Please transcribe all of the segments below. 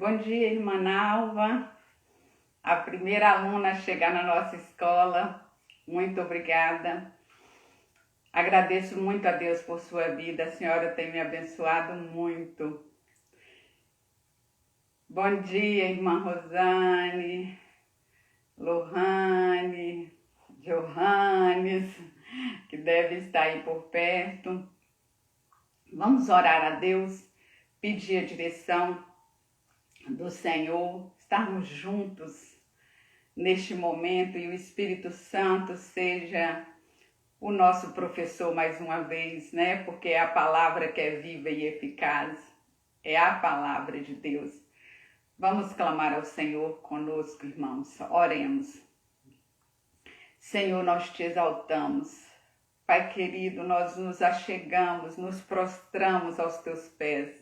Bom dia, irmã Nalva, a primeira aluna a chegar na nossa escola. Muito obrigada. Agradeço muito a Deus por sua vida. A senhora tem me abençoado muito. Bom dia, irmã Rosane, Lohane, Johannes, que deve estar aí por perto. Vamos orar a Deus, pedir a direção do Senhor, estarmos juntos neste momento e o Espírito Santo seja o nosso professor mais uma vez, né? Porque é a palavra que é viva e eficaz, é a palavra de Deus. Vamos clamar ao Senhor conosco, irmãos. Oremos. Senhor, nós te exaltamos. Pai querido, nós nos achegamos, nos prostramos aos teus pés,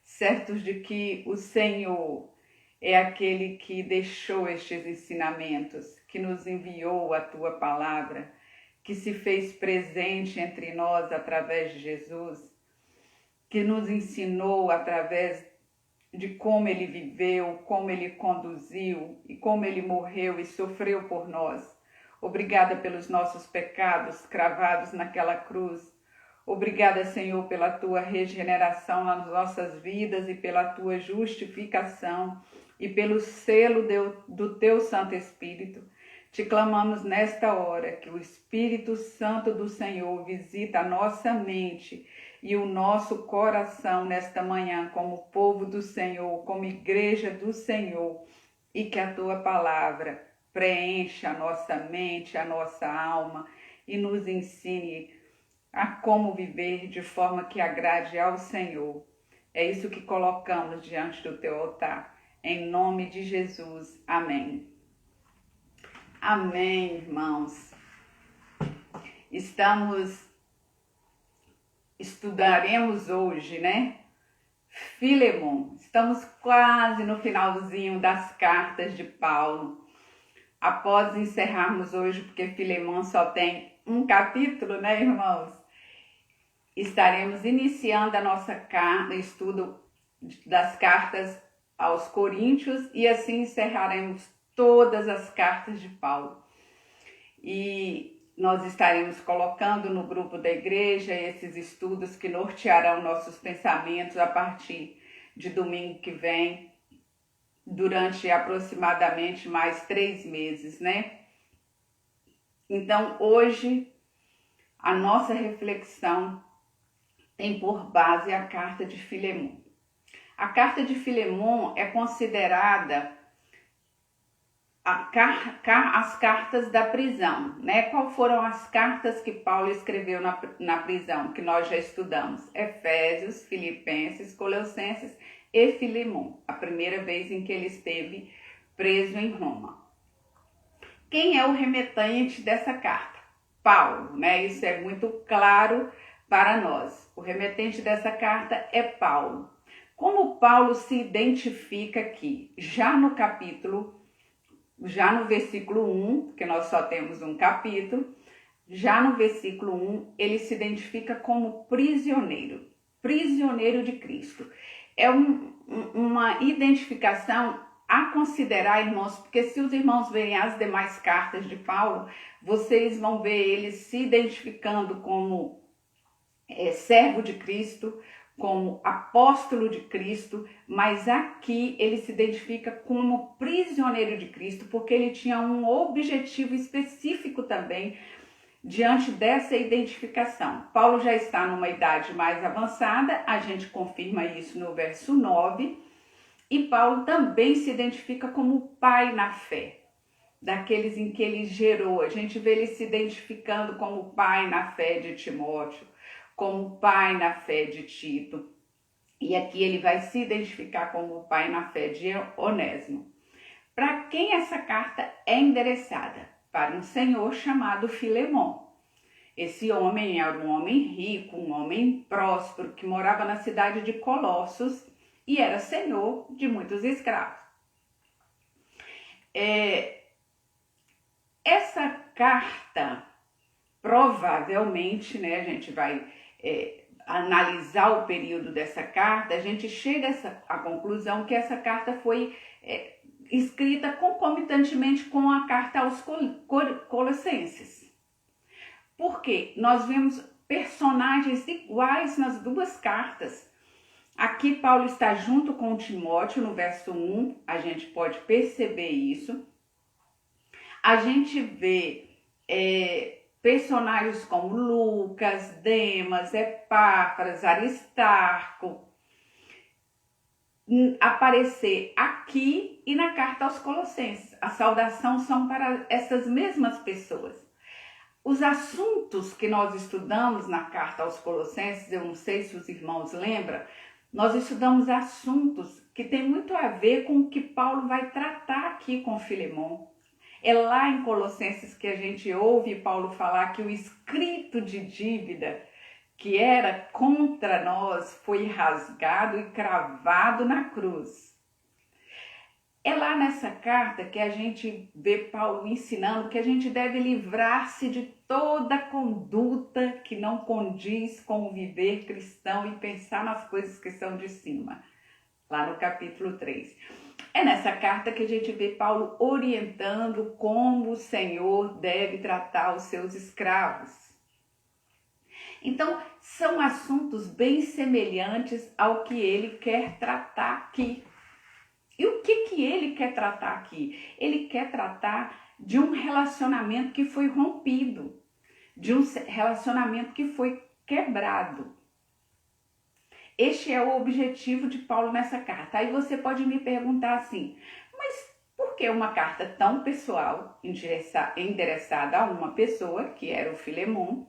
certos de que o Senhor é aquele que deixou estes ensinamentos, que nos enviou a tua palavra, que se fez presente entre nós através de Jesus, que nos ensinou através de como ele viveu, como ele conduziu e como ele morreu e sofreu por nós. Obrigada pelos nossos pecados cravados naquela cruz. Obrigada, Senhor, pela tua regeneração nas nossas vidas e pela tua justificação e pelo selo do teu Santo Espírito. Te clamamos nesta hora que o Espírito Santo do Senhor visita a nossa mente e o nosso coração nesta manhã como povo do Senhor, como igreja do Senhor, e que a tua palavra preencha a nossa mente, a nossa alma e nos ensine a como viver de forma que agrade ao Senhor. É isso que colocamos diante do teu altar. Em nome de Jesus. Amém. Amém, irmãos. Estudaremos hoje, né? Filemon. Estamos quase no finalzinho das cartas de Paulo. Após encerrarmos hoje, porque Filemon só tem um capítulo, né, irmãos? Estaremos iniciando a nossa estudo das cartas aos Coríntios e assim encerraremos todas as cartas de Paulo. E nós estaremos colocando no grupo da igreja esses estudos que nortearão nossos pensamentos a partir de domingo que vem, durante aproximadamente mais 3 meses, né? Então, hoje, a nossa reflexão tem por base a carta de Filemon. A carta de Filemon é considerada as cartas da prisão, né? Qual foram as cartas que Paulo escreveu na prisão, que nós já estudamos? Efésios, Filipenses, Colossenses e Filemon, a primeira vez em que ele esteve preso em Roma. Quem é o remetente dessa carta? Paulo, né? Isso é muito claro para nós. O remetente dessa carta é Paulo. Como Paulo se identifica aqui? Já no versículo 1, que nós só temos um capítulo, já no versículo 1, ele se identifica como prisioneiro de Cristo. É uma identificação a considerar, irmãos, porque se os irmãos verem as demais cartas de Paulo, vocês vão ver ele se identificando como servo de Cristo, como apóstolo de Cristo, mas aqui ele se identifica como prisioneiro de Cristo, porque ele tinha um objetivo específico também diante dessa identificação. Paulo já está numa idade mais avançada, a gente confirma isso no verso 9, e Paulo também se identifica como pai na fé, daqueles em que ele gerou. A gente vê ele se identificando como pai na fé de Timóteo, como pai na fé de Tito. E aqui ele vai se identificar como pai na fé de Onésimo. Para quem essa carta é endereçada? Para um senhor chamado Filemon. Esse homem era um homem rico, um homem próspero, que morava na cidade de Colossos e era senhor de muitos escravos. Essa carta, provavelmente, né, a gente vai analisar o período dessa carta, a gente chega à conclusão que essa carta foi escrita concomitantemente com a carta aos Colossenses. Porque nós vemos personagens iguais nas duas cartas. Aqui Paulo está junto com Timóteo, no verso 1, a gente pode perceber isso. A gente vê personagens como Lucas, Demas, Epáfras, Aristarco aparecer aqui e na carta aos Colossenses. A saudação são para essas mesmas pessoas. Os assuntos que nós estudamos na carta aos Colossenses, eu não sei se os irmãos lembram, nós estudamos assuntos que têm muito a ver com o que Paulo vai tratar aqui com Filemon. É lá em Colossenses que a gente ouve Paulo falar que o escrito de dívida que era contra nós foi rasgado e cravado na cruz. É lá nessa carta que a gente vê Paulo ensinando que a gente deve livrar-se de toda conduta que não condiz com o viver cristão e pensar nas coisas que são de cima. Lá no capítulo 3. É nessa carta que a gente vê Paulo orientando como o Senhor deve tratar os seus escravos. Então, são assuntos bem semelhantes ao que ele quer tratar aqui. E o que ele quer tratar aqui? Ele quer tratar de um relacionamento que foi rompido, de um relacionamento que foi quebrado. Este é o objetivo de Paulo nessa carta. Aí você pode me perguntar assim, mas por que uma carta tão pessoal, endereçada a uma pessoa, que era o Filemon,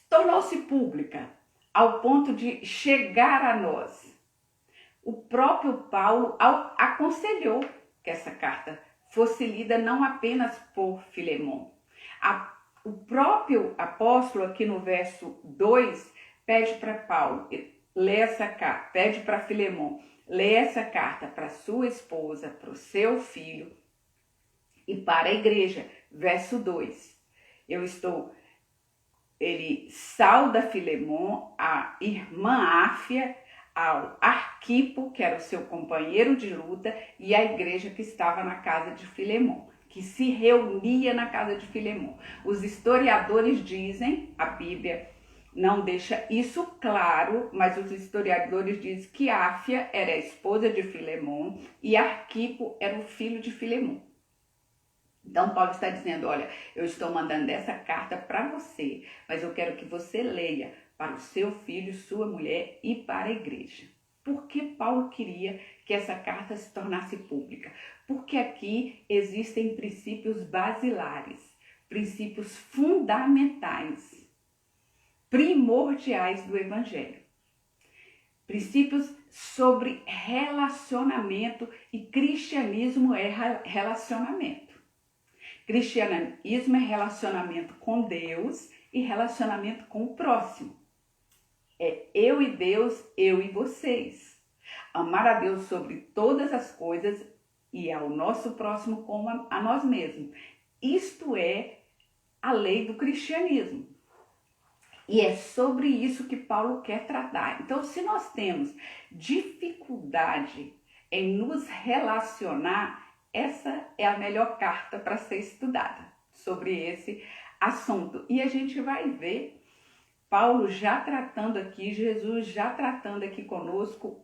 tornou-se pública ao ponto de chegar a nós? O próprio Paulo aconselhou que essa carta fosse lida não apenas por Filemon. O próprio apóstolo, aqui no verso 2, pede para Paulo, lê essa carta, pede para Filemon, lê essa carta para sua esposa, para o seu filho e para a igreja. Verso 2, ele sauda Filemon, a irmã Áfia, ao Arquipo, que era o seu companheiro de luta, e a igreja que estava na casa de Filemon, que se reunia na casa de Filemon. Os historiadores dizem, a Bíblia não deixa isso claro, mas os historiadores dizem que Áfia era a esposa de Filemon e Arquipo era o filho de Filemon. Então Paulo está dizendo, olha, eu estou mandando essa carta para você, mas eu quero que você leia para o seu filho, sua mulher e para a igreja. Por que Paulo queria que essa carta se tornasse pública? Porque aqui existem princípios basilares, princípios fundamentais, primordiais do Evangelho. Princípios sobre relacionamento, e cristianismo é relacionamento. Cristianismo é relacionamento com Deus e relacionamento com o próximo. É eu e Deus, eu e vocês. Amar a Deus sobre todas as coisas e ao nosso próximo como a nós mesmos. Isto é a lei do cristianismo. E é sobre isso que Paulo quer tratar. Então, se nós temos dificuldade em nos relacionar, essa é a melhor carta para ser estudada sobre esse assunto. E a gente vai ver Paulo já tratando aqui, Jesus já tratando aqui conosco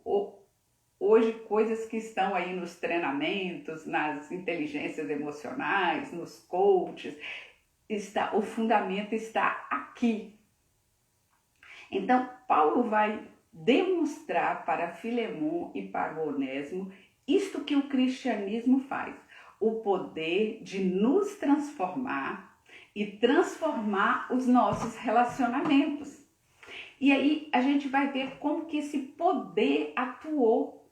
hoje coisas que estão aí nos treinamentos, nas inteligências emocionais, nos coaches. O fundamento está aqui. Então, Paulo vai demonstrar para Filemon e para Onésimo isto que o cristianismo faz, o poder de nos transformar e transformar os nossos relacionamentos. E aí a gente vai ver como que esse poder atuou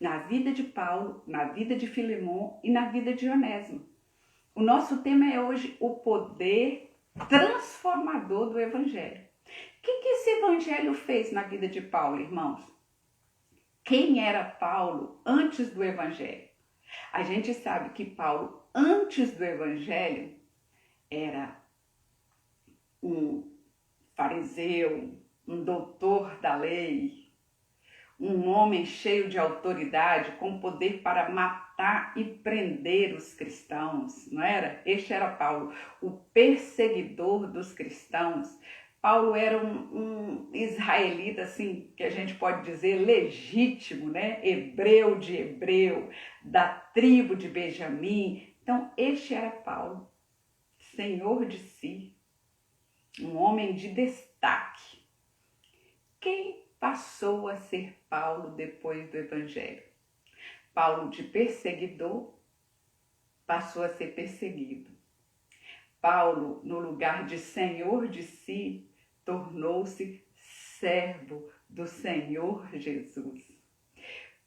na vida de Paulo, na vida de Filemon e na vida de Onésimo. O nosso tema é hoje o poder transformador do Evangelho. O que esse Evangelho fez na vida de Paulo, irmãos? Quem era Paulo antes do Evangelho? A gente sabe que Paulo, antes do Evangelho, era um fariseu, um doutor da lei, um homem cheio de autoridade, com poder para matar e prender os cristãos, não era? Este era Paulo, o perseguidor dos cristãos. Paulo era um israelita, assim, que a gente pode dizer legítimo, né? Hebreu de hebreu, da tribo de Benjamim. Então, este era Paulo, senhor de si, um homem de destaque. Quem passou a ser Paulo depois do Evangelho? Paulo, de perseguidor, passou a ser perseguido. Paulo, no lugar de senhor de si, tornou-se servo do Senhor Jesus.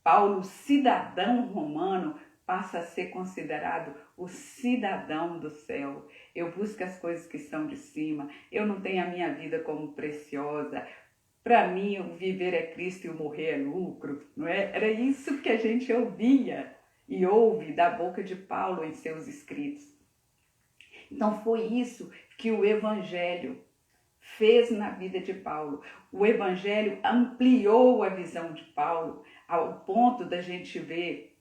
Paulo, cidadão romano, passa a ser considerado o cidadão do céu. Eu busco as coisas que são de cima, eu não tenho a minha vida como preciosa. Para mim, o viver é Cristo e o morrer é lucro, não é? Era isso que a gente ouvia e ouve da boca de Paulo em seus escritos. Então, foi isso que o Evangelho fez na vida de Paulo. O Evangelho ampliou a visão de Paulo ao ponto da gente ver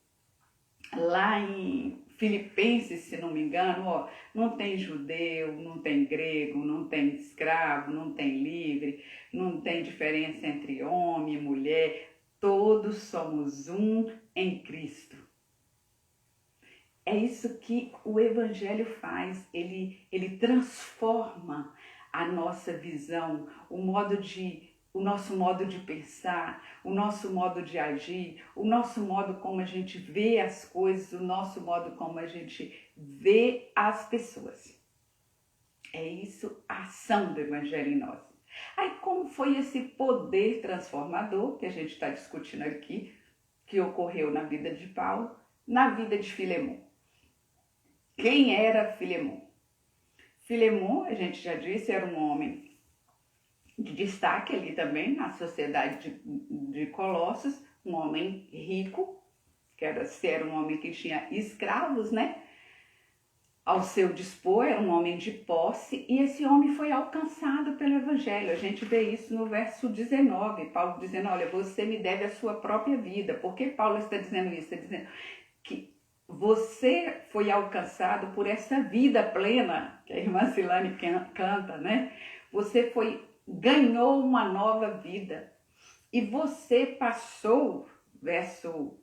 lá em Filipenses, se não me engano, ó, não tem judeu, não tem grego, não tem escravo, não tem livre, não tem diferença entre homem e mulher, todos somos um em Cristo. É isso que o Evangelho faz, ele transforma a nossa visão, o nosso modo de pensar, o nosso modo de agir, o nosso modo como a gente vê as coisas, o nosso modo como a gente vê as pessoas. É isso a ação do Evangelho em nós. Aí como foi esse poder transformador que a gente está discutindo aqui, que ocorreu na vida de Paulo, na vida de Filemon? Quem era Filemon? Filemon, a gente já disse, era um homem de destaque ali também na sociedade de Colossos, um homem rico, que era um homem que tinha escravos, né? Ao seu dispor, era um homem de posse, e esse homem foi alcançado pelo Evangelho. A gente vê isso no verso 19, Paulo dizendo, olha, você me deve a sua própria vida. Por que Paulo está dizendo isso? Está dizendo que você foi alcançado por essa vida plena, que a irmã Silane canta, né? Você ganhou uma nova vida. E você passou, verso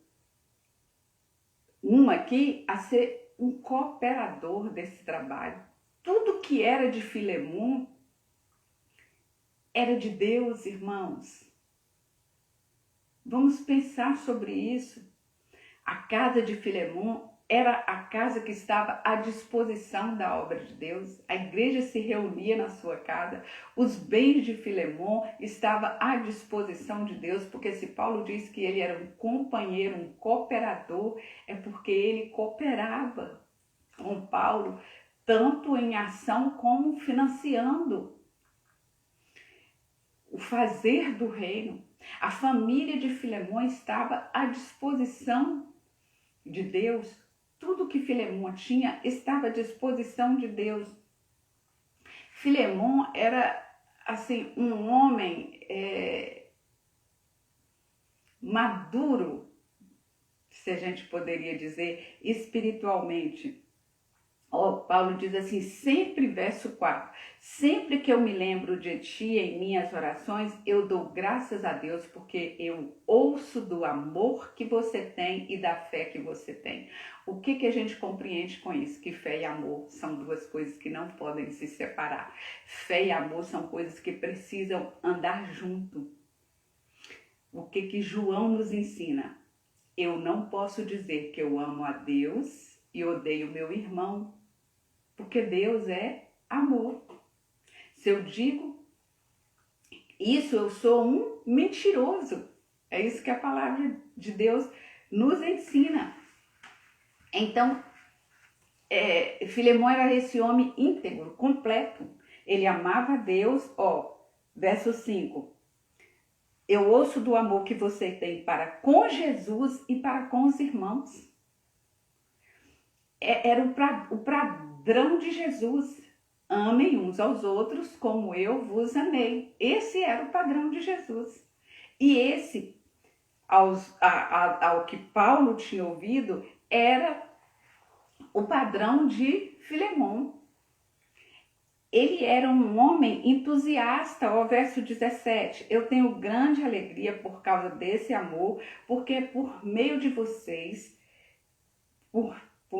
1 aqui, a ser um cooperador desse trabalho. Tudo que era de Filemon era de Deus, irmãos. Vamos pensar sobre isso. A casa de Filemon era a casa que estava à disposição da obra de Deus. A igreja se reunia na sua casa. Os bens de Filemon estavam à disposição de Deus, porque se Paulo diz que ele era um companheiro, um cooperador, é porque ele cooperava com Paulo, tanto em ação como financiando o fazer do reino. A família de Filemon estava à disposição de Deus. Tudo que Filemon tinha estava à disposição de Deus. Filemon era assim um homem maduro, se a gente poderia dizer, espiritualmente. Paulo diz assim, sempre, verso 4, sempre que eu me lembro de ti em minhas orações, eu dou graças a Deus, porque eu ouço do amor que você tem e da fé que você tem. O que a gente compreende com isso? Que fé e amor são duas coisas que não podem se separar. Fé e amor são coisas que precisam andar junto. O que João nos ensina? Eu não posso dizer que eu amo a Deus e odeio meu irmão, porque Deus é amor. Se eu digo isso, eu sou um mentiroso. É isso que a palavra de Deus nos ensina. Então, Filemon era esse homem íntegro, completo. Ele amava a Deus, verso 5. Eu ouço do amor que você tem para com Jesus e para com os irmãos. Era o padrão de Jesus, amem uns aos outros como eu vos amei. Esse era o padrão de Jesus. E esse, ao que Paulo tinha ouvido, era o padrão de Filemon. Ele era um homem entusiasta, ó, verso 17. Eu tenho grande alegria por causa desse amor, porque é por meio de vocês, por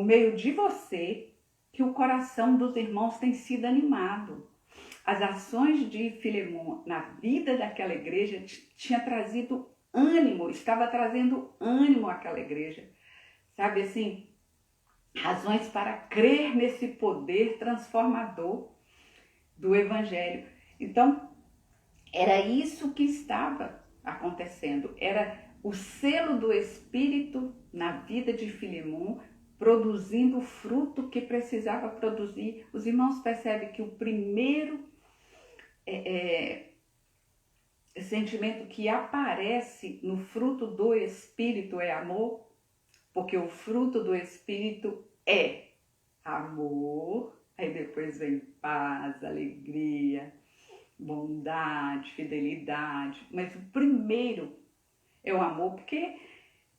meio de você, que o coração dos irmãos tem sido animado. As ações de Filemon na vida daquela igreja tinha trazido ânimo, estava trazendo ânimo àquela igreja. Sabe assim, razões para crer nesse poder transformador do evangelho. Então, era isso que estava acontecendo. Era o selo do Espírito na vida de Filemon, produzindo o fruto que precisava produzir. Os irmãos percebem que o primeiro sentimento que aparece no fruto do Espírito é amor, porque o fruto do Espírito é amor, aí depois vem paz, alegria, bondade, fidelidade, mas o primeiro é o amor, porque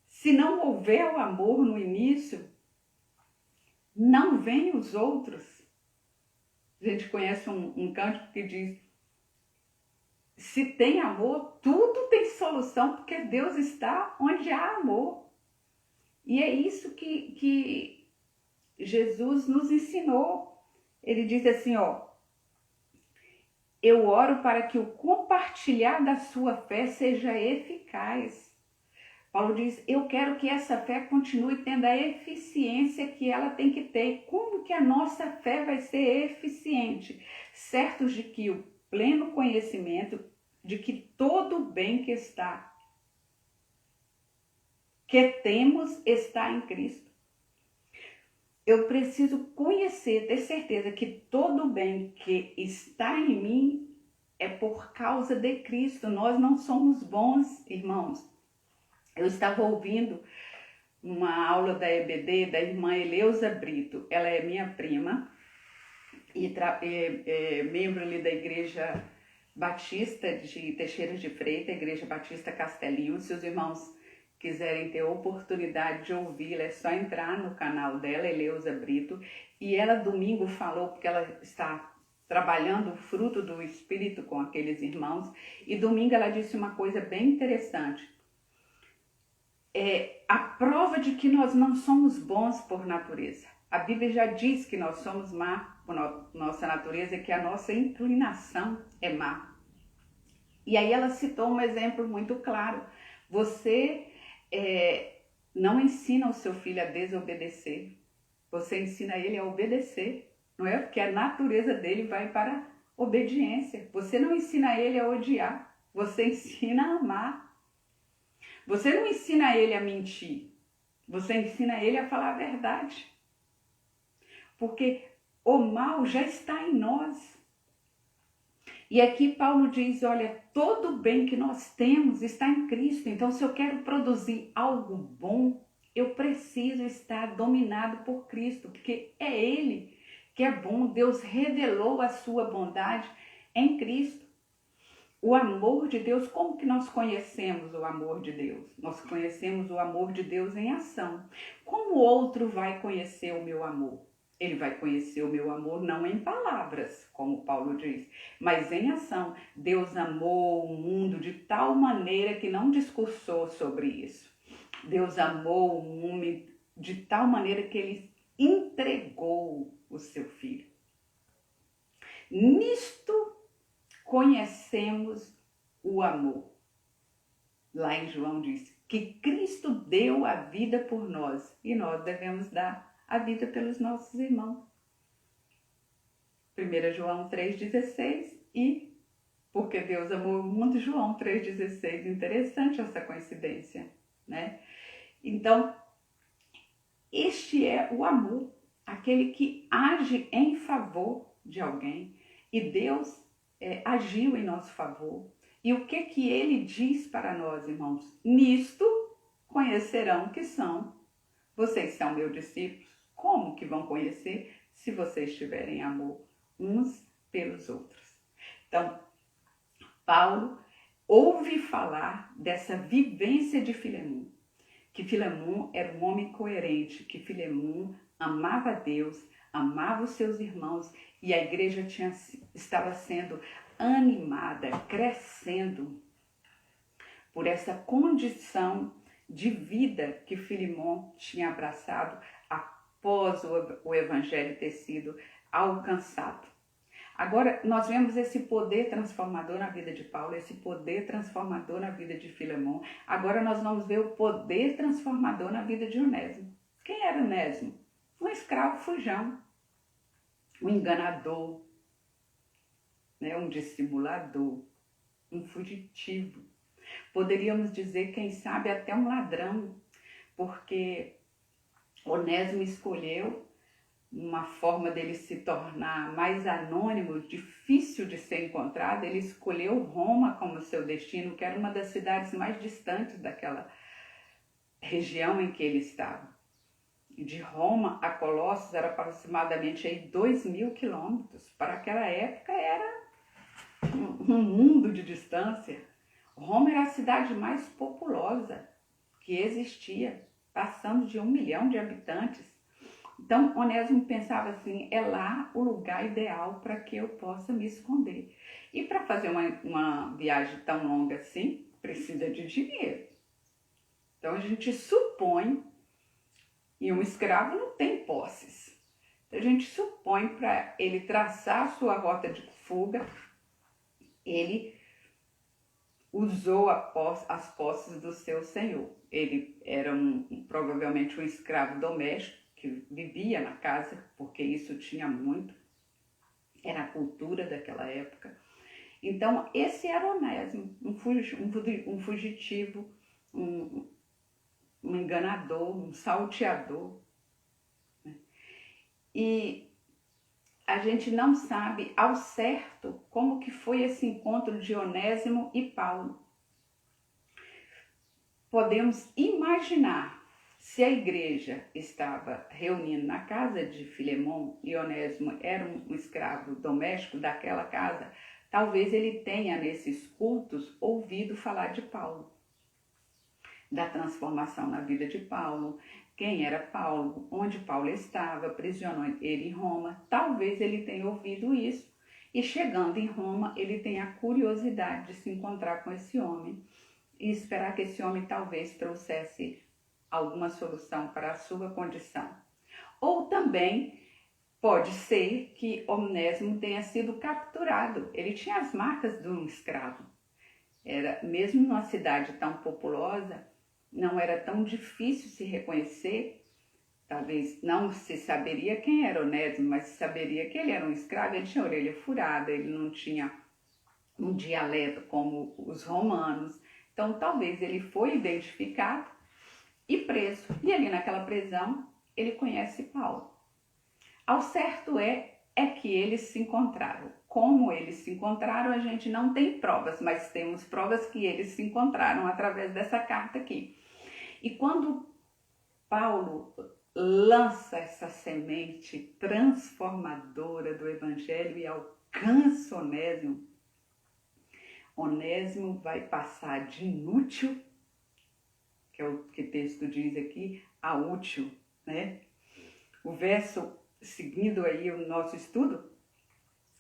se não houver o amor no início, não vem os outros. A gente conhece um cântico que diz: se tem amor, tudo tem solução, porque Deus está onde há amor. E é isso que Jesus nos ensinou. Ele diz assim, ó: eu oro para que o compartilhar da sua fé seja eficaz. Paulo diz, eu quero que essa fé continue tendo a eficiência que ela tem que ter. Como que a nossa fé vai ser eficiente? Certos de que o pleno conhecimento de que todo o bem que temos está em Cristo. Eu preciso conhecer, ter certeza que todo o bem que está em mim é por causa de Cristo. Nós não somos bons, irmãos. Eu estava ouvindo uma aula da EBD da irmã Eleusa Brito. Ela é minha prima e é membro ali da Igreja Batista de Teixeira de Freitas, Igreja Batista Castelinho. Se os irmãos quiserem ter oportunidade de ouvi-la, é só entrar no canal dela, Eleusa Brito. E ela domingo falou, porque ela está trabalhando o fruto do Espírito com aqueles irmãos, e domingo ela disse uma coisa bem interessante. A prova de que nós não somos bons por natureza. A Bíblia já diz que nós somos má por nossa natureza, que a nossa inclinação é má. E aí ela citou um exemplo muito claro. Você não ensina o seu filho a desobedecer. Você ensina ele a obedecer. Não é? Porque a natureza dele vai para a obediência. Você não ensina ele a odiar. Você ensina a amar. Você não ensina ele a mentir, você ensina ele a falar a verdade. Porque o mal já está em nós. E aqui Paulo diz, olha, todo o bem que nós temos está em Cristo. Então, se eu quero produzir algo bom, eu preciso estar dominado por Cristo, porque é Ele que é bom. Deus revelou a sua bondade em Cristo. O amor de Deus, como que nós conhecemos o amor de Deus? Nós conhecemos o amor de Deus em ação. Como o outro vai conhecer o meu amor? Ele vai conhecer o meu amor não em palavras, como Paulo diz, mas em ação. Deus amou o mundo de tal maneira que não discursou sobre isso. Deus amou o mundo de tal maneira que ele entregou o seu filho. Nisto conhecemos o amor. Lá em João diz que Cristo deu a vida por nós e nós devemos dar a vida pelos nossos irmãos. 1 João 3,16 e porque Deus amou o mundo, João 3,16. Interessante essa coincidência, né? Então, este é o amor, aquele que age em favor de alguém. E Deus agiu em nosso favor. E o que ele diz para nós, irmãos? Nisto conhecerão que vocês são meus discípulos. Como que vão conhecer? Se vocês tiverem amor uns pelos outros. Então, Paulo ouve falar dessa vivência de Filemon, que Filemon era um homem coerente, que Filemon amava Deus, amava os seus irmãos e a igreja estava sendo animada, crescendo por essa condição de vida que Filemon tinha abraçado após o evangelho ter sido alcançado. Agora, nós vemos esse poder transformador na vida de Paulo, esse poder transformador na vida de Filemon. Agora nós vamos ver o poder transformador na vida de Onésimo. Quem era Onésimo? Um escravo fujão, um enganador, né? Um dissimulador, um fugitivo. Poderíamos dizer, quem sabe, até um ladrão, porque Onésimo escolheu uma forma dele se tornar mais anônimo, difícil de ser encontrado. Ele escolheu Roma como seu destino, que era uma das cidades mais distantes daquela região em que ele estava. De Roma a Colossos era aproximadamente 2.000 quilômetros. Para aquela época era um mundo de distância. Roma era a cidade mais populosa que existia, passando de 1 milhão de habitantes. Então, Onésimo pensava assim, é lá o lugar ideal para que eu possa me esconder. E para fazer uma viagem tão longa assim, precisa de dinheiro. Então, a gente supõe, e um escravo não tem posses. Então, a gente supõe, para ele traçar a sua rota de fuga, ele usou as posses do seu senhor. Ele era provavelmente um escravo doméstico, que vivia na casa, porque isso tinha muito, era a cultura daquela época. Então, esse era Onésimo, um fugitivo, um enganador, um salteador. Né? E a gente não sabe ao certo como que foi esse encontro de Onésimo e Paulo. Podemos imaginar, se a igreja estava reunindo na casa de Filemon e Onésimo era um escravo doméstico daquela casa, talvez ele tenha nesses cultos ouvido falar de Paulo, da transformação na vida de Paulo, quem era Paulo, onde Paulo estava, aprisionou ele em Roma. Talvez ele tenha ouvido isso e chegando em Roma ele tenha a curiosidade de se encontrar com esse homem e esperar que esse homem talvez trouxesse alguma solução para a sua condição. Ou também pode ser que Onésimo tenha sido capturado. Ele tinha as marcas de um escravo. Mesmo numa cidade tão populosa, não era tão difícil se reconhecer. Talvez não se saberia quem era Onésimo, mas se saberia que ele era um escravo. Ele tinha a orelha furada, ele não tinha um dialeto como os romanos. Então, talvez ele foi identificado e preso. E ali naquela prisão, ele conhece Paulo. Ao certo é que eles se encontraram. Como eles se encontraram, a gente não tem provas, mas temos provas que eles se encontraram através dessa carta aqui. E quando Paulo lança essa semente transformadora do evangelho e alcança Onésimo, Onésimo vai passar de inútil, que é o que o texto diz aqui, a útil, né? O verso, seguindo aí o nosso estudo,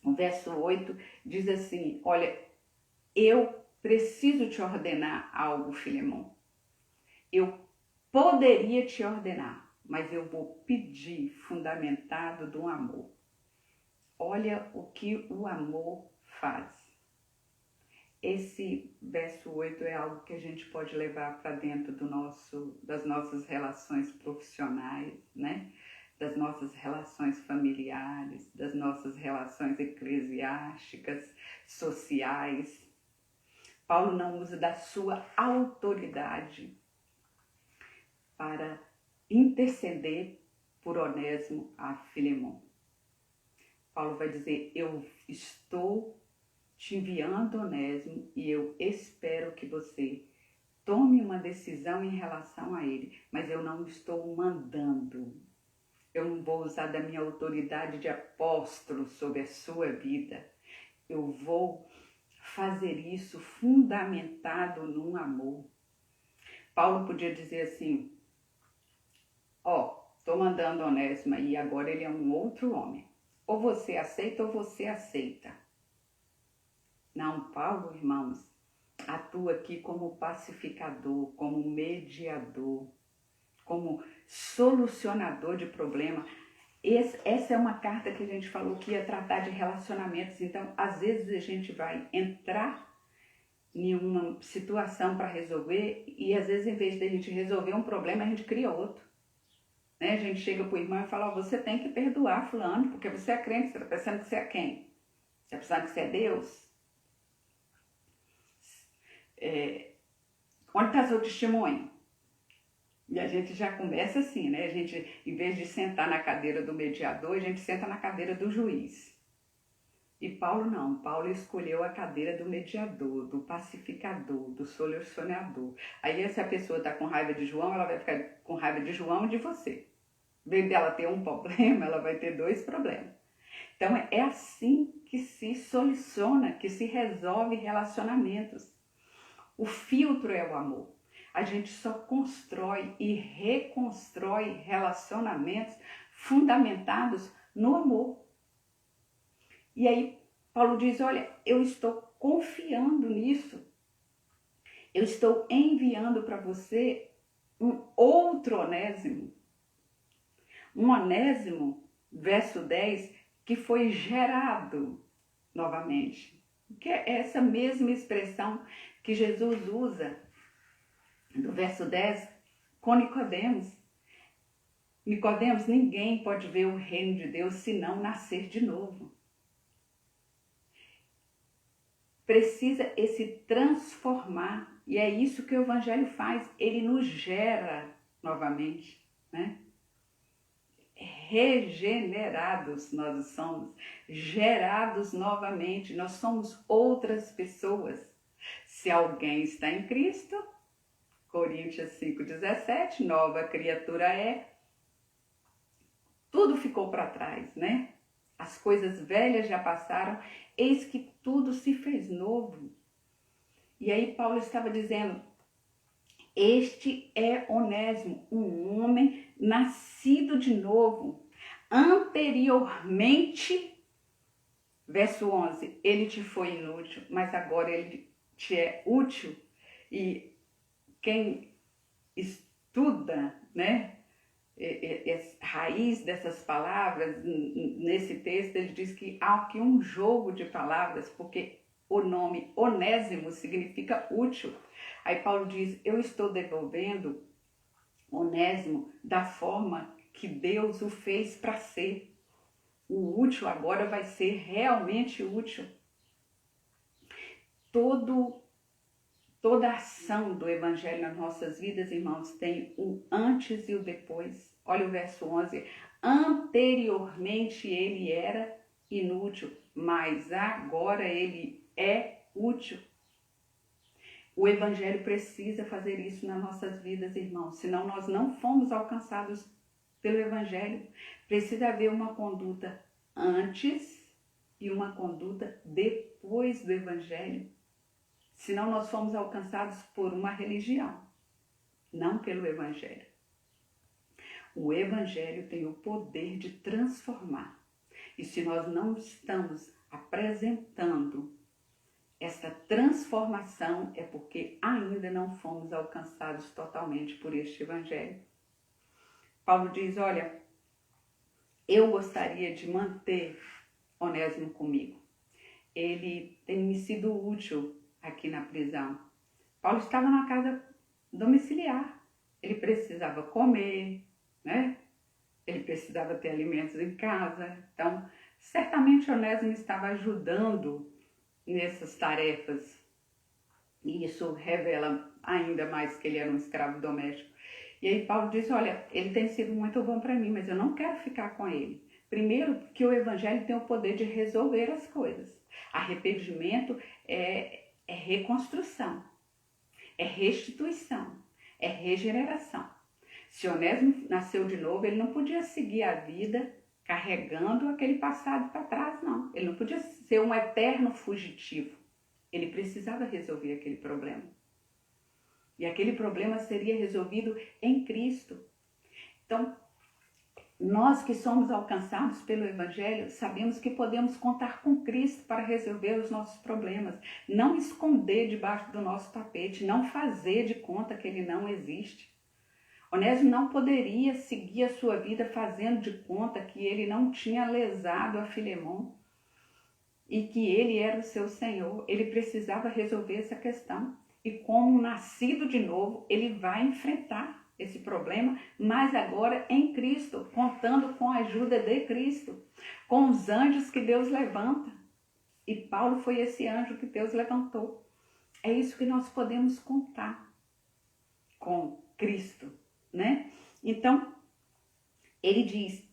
o verso 8 diz assim, olha, eu preciso te ordenar algo, Filemon. Eu poderia te ordenar, mas eu vou pedir fundamentado do amor. Olha o que o amor faz. Esse verso 8 é algo que a gente pode levar para dentro das nossas relações profissionais, né? Das nossas relações familiares, das nossas relações eclesiásticas, sociais. Paulo não usa da sua autoridade para interceder por Onésimo a Filemon. Paulo vai dizer, eu estou te enviando Onésimo e eu espero que você tome uma decisão em relação a ele, mas eu não estou mandando. Eu não vou usar da minha autoridade de apóstolo sobre a sua vida. Eu vou fazer isso fundamentado num amor. Paulo podia dizer assim, tô mandando Onésimo aí, agora ele é um outro homem. Ou você aceita ou você aceita. Não, Paulo, irmãos, atua aqui como pacificador, como mediador, como solucionador de problema. Essa é uma carta que a gente falou que ia tratar de relacionamentos. Então, às vezes a gente vai entrar em uma situação para resolver e às vezes, em vez de a gente resolver um problema, a gente cria outro. Né? A gente chega para o irmão e fala, você tem que perdoar fulano, porque você é crente, você está pensando que você é quem? Você está pensando que você é Deus? Onde está seu testemunho? E a gente já começa assim, né? A gente, em vez de sentar na cadeira do mediador, a gente senta na cadeira do juiz. E Paulo não. Paulo escolheu a cadeira do mediador, do pacificador, do solucionador. Aí, se a pessoa está com raiva de João, ela vai ficar com raiva de João e de você. Em vez dela ter um problema, ela vai ter dois problemas. Então, é assim que se soluciona, que se resolve relacionamentos. O filtro é o amor. A gente só constrói e reconstrói relacionamentos fundamentados no amor. E aí Paulo diz, olha, eu estou confiando nisso. Eu estou enviando para você um outro Onésimo. Um Onésimo, verso 10, que foi gerado novamente. Que é essa mesma expressão que Jesus usa no verso 10 com Nicodemos. Nicodemos, ninguém pode ver o reino de Deus se não nascer de novo. Precisa esse transformar. E é isso que o Evangelho faz. Ele nos gera novamente, né? Regenerados nós somos, gerados novamente. Nós somos outras pessoas. Se alguém está em Cristo, Coríntios 5,17, nova criatura é. Tudo ficou para trás, né? As coisas velhas já passaram, eis que tudo se fez novo. E aí Paulo estava dizendo, este é Onésimo, um homem nascido de novo. Anteriormente, verso 11, ele te foi inútil, mas agora ele te é útil. E quem estuda, né, raiz dessas palavras, nesse texto ele diz que há aqui um jogo de palavras, porque o nome Onésimo significa útil. Aí Paulo diz, eu estou devolvendo Onésimo da forma que Deus o fez para ser. O útil agora vai ser realmente útil. Toda a ação do Evangelho nas nossas vidas, irmãos, tem o antes e o depois. Olha o verso 11. Anteriormente ele era inútil, mas agora ele é útil. O Evangelho precisa fazer isso nas nossas vidas, irmãos. Senão nós não fomos alcançados pelo Evangelho. Precisa haver uma conduta antes e uma conduta depois do Evangelho. Senão nós fomos alcançados por uma religião, não pelo Evangelho. O Evangelho tem o poder de transformar. E se nós não estamos apresentando essa transformação, é porque ainda não fomos alcançados totalmente por este Evangelho. Paulo diz, olha, eu gostaria de manter Onésimo comigo. Ele tem me sido útil aqui na prisão. Paulo estava na casa domiciliar. Ele precisava comer, né? Ele precisava ter alimentos em casa. Então, certamente Onésimo estava ajudando nessas tarefas. E isso revela ainda mais que ele era um escravo doméstico. E aí Paulo diz, olha, ele tem sido muito bom para mim, mas eu não quero ficar com ele. Primeiro, porque o Evangelho tem o poder de resolver as coisas. Arrependimento é reconstrução, é restituição, é regeneração. Se Onésimo nasceu de novo, ele não podia seguir a vida carregando aquele passado para trás, não. Ele não podia ser um eterno fugitivo. Ele precisava resolver aquele problema. E aquele problema seria resolvido em Cristo. Então, nós que somos alcançados pelo Evangelho, sabemos que podemos contar com Cristo para resolver os nossos problemas. Não esconder debaixo do nosso tapete, não fazer de conta que ele não existe. Onésimo não poderia seguir a sua vida fazendo de conta que ele não tinha lesado a Filemon e que ele era o seu Senhor. Ele precisava resolver essa questão. E como nascido de novo, ele vai enfrentar esse problema, mas agora em Cristo, contando com a ajuda de Cristo, com os anjos que Deus levanta. E Paulo foi esse anjo que Deus levantou. É isso que nós podemos contar com Cristo, né? Então, ele diz,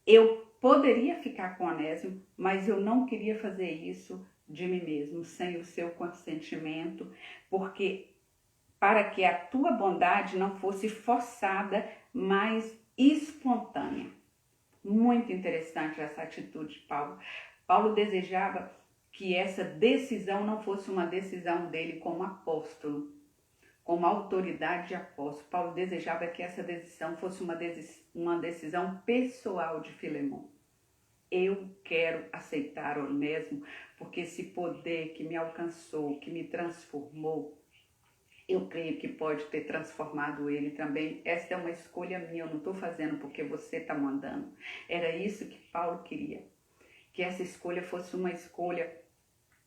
eu poderia ficar com Onésimo, mas eu não queria fazer isso de mim mesmo, sem o seu consentimento, porque para que a tua bondade não fosse forçada, mas espontânea. Muito interessante essa atitude de Paulo. Paulo desejava que essa decisão não fosse uma decisão dele como apóstolo, como autoridade de apóstolo. Paulo desejava que essa decisão fosse uma decisão pessoal de Filemon. Eu quero aceitar Onésimo, porque esse poder que me alcançou, que me transformou, eu creio que pode ter transformado ele também. Essa é uma escolha minha, eu não estou fazendo porque você está mandando. Era isso que Paulo queria, que essa escolha fosse uma escolha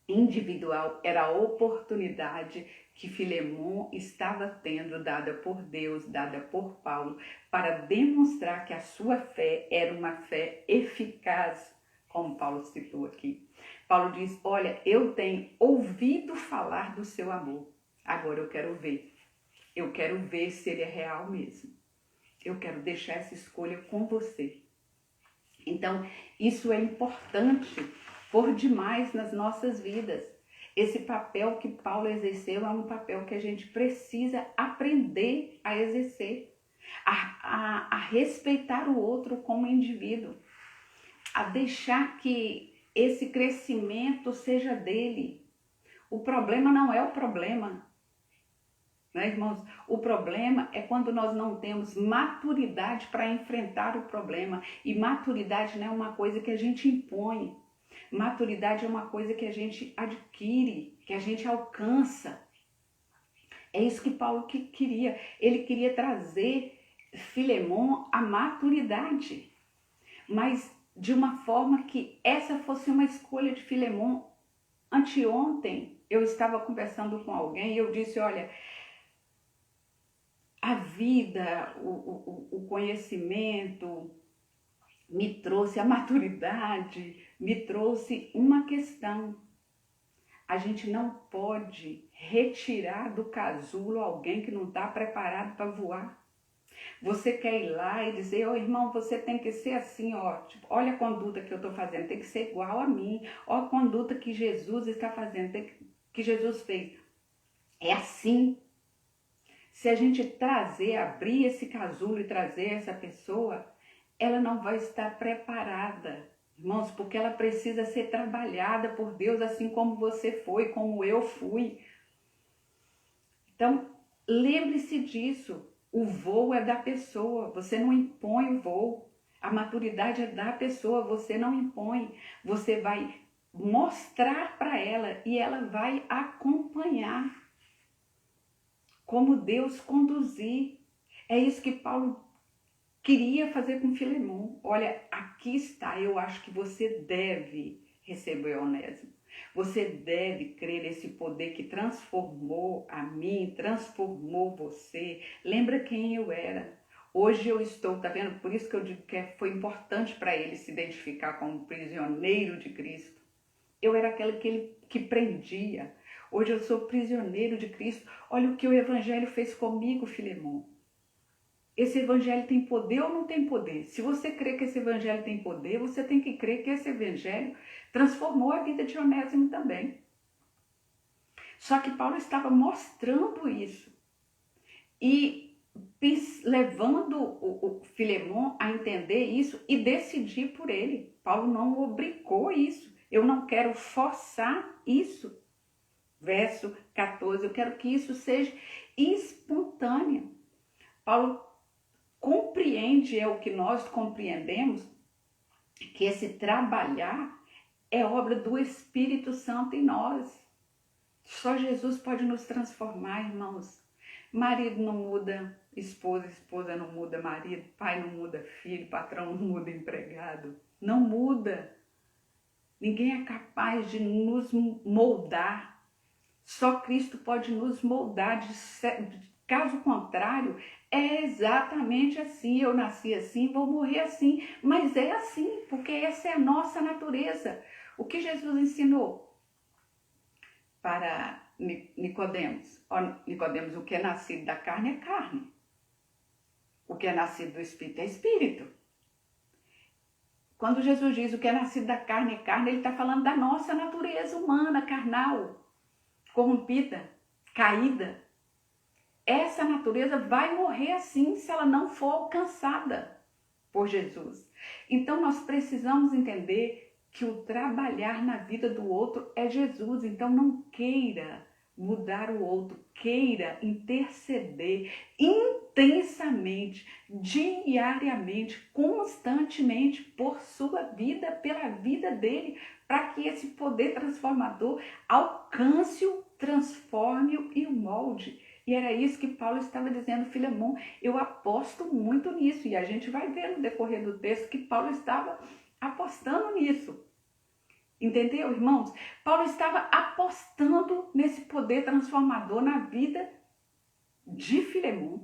individual, era a oportunidade que Filemon estava tendo, dada por Deus, dada por Paulo, para demonstrar que a sua fé era uma fé eficaz, como Paulo citou aqui. Paulo diz, olha, eu tenho ouvido falar do seu amor, agora eu quero ver se ele é real mesmo. Eu quero deixar essa escolha com você. Então, isso é importante por demais nas nossas vidas. Esse papel que Paulo exerceu é um papel que a gente precisa aprender a exercer, a respeitar o outro como indivíduo, a deixar que esse crescimento seja dele. O problema não é o problema, né, irmãos? O problema é quando nós não temos maturidade para enfrentar o problema. E maturidade não é uma coisa que a gente impõe. Maturidade é uma coisa que a gente adquire, que a gente alcança. É isso que Paulo queria. Ele queria trazer Filemon à maturidade, mas de uma forma que essa fosse uma escolha de Filemon. Anteontem eu estava conversando com alguém e eu disse, olha, a vida, o conhecimento me trouxe a maturidade, me trouxe uma questão. A gente não pode retirar do casulo alguém que não está preparado para voar. Você quer ir lá e dizer, irmão, você tem que ser assim, tipo, olha a conduta que eu estou fazendo, tem que ser igual a mim. Olha a conduta que Jesus está fazendo, que Jesus fez. É assim. Se a gente abrir esse casulo e trazer essa pessoa, ela não vai estar preparada, irmãos, porque ela precisa ser trabalhada por Deus, assim como você foi, como eu fui. Então, lembre-se disso. O voo é da pessoa, você não impõe o voo. A maturidade é da pessoa, você não impõe. Você vai mostrar para ela e ela vai acompanhar como Deus conduzir. É isso que Paulo queria fazer com Filemon. Olha, aqui está, eu acho que você deve receber Onésimo. Você deve crer nesse poder que transformou a mim, transformou você. Lembra quem eu era? Hoje eu estou, tá vendo? Por isso que eu digo que foi importante para ele se identificar como prisioneiro de Cristo. Eu era aquele que prendia. Hoje eu sou prisioneiro de Cristo. Olha o que o Evangelho fez comigo, Filemon. Esse Evangelho tem poder ou não tem poder? Se você crê que esse Evangelho tem poder, você tem que crer que esse Evangelho transformou a vida de Onésimo também. Só que Paulo estava mostrando isso. E levando o Filemon a entender isso e decidir por ele. Paulo não obrigou isso. Eu não quero forçar isso. Verso 14, eu quero que isso seja espontâneo. Paulo compreende, é o que nós compreendemos, que esse trabalhar é obra do Espírito Santo em nós. Só Jesus pode nos transformar, irmãos. Marido não muda esposa, esposa não muda marido, pai não muda filho, patrão não muda empregado. Não muda. Ninguém é capaz de nos moldar. Só Cristo pode nos moldar. Caso contrário, é exatamente assim. Eu nasci assim, vou morrer assim. Mas é assim, porque essa é a nossa natureza. O que Jesus ensinou para Nicodemos? Nicodemos, o que é nascido da carne é carne. O que é nascido do Espírito é Espírito. Quando Jesus diz o que é nascido da carne é carne, ele está falando da nossa natureza humana, carnal, corrompida, caída. Essa natureza vai morrer assim se ela não for alcançada por Jesus. Então nós precisamos entender que o trabalhar na vida do outro é Jesus. Então não queira mudar o outro, queira interceder intensamente, diariamente, constantemente por sua vida, pela vida dele, para que esse poder transformador alcance-o, transforme-o e o molde. E era isso que Paulo estava dizendo, Filemon, eu aposto muito nisso. E a gente vai ver no decorrer do texto que Paulo estava apostando nisso. Entendeu, irmãos? Paulo estava apostando nesse poder transformador na vida de Filemon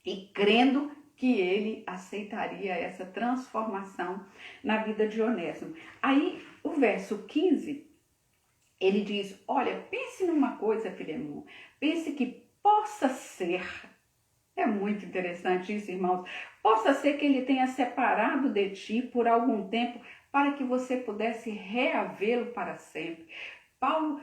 e crendo que ele aceitaria essa transformação na vida de Onésimo. Aí, o verso 15, ele diz, olha, pense numa coisa, Filemon, pense que possa ser, é muito interessante isso, irmãos, possa ser que ele tenha separado de ti por algum tempo para que você pudesse reavê-lo para sempre. Paulo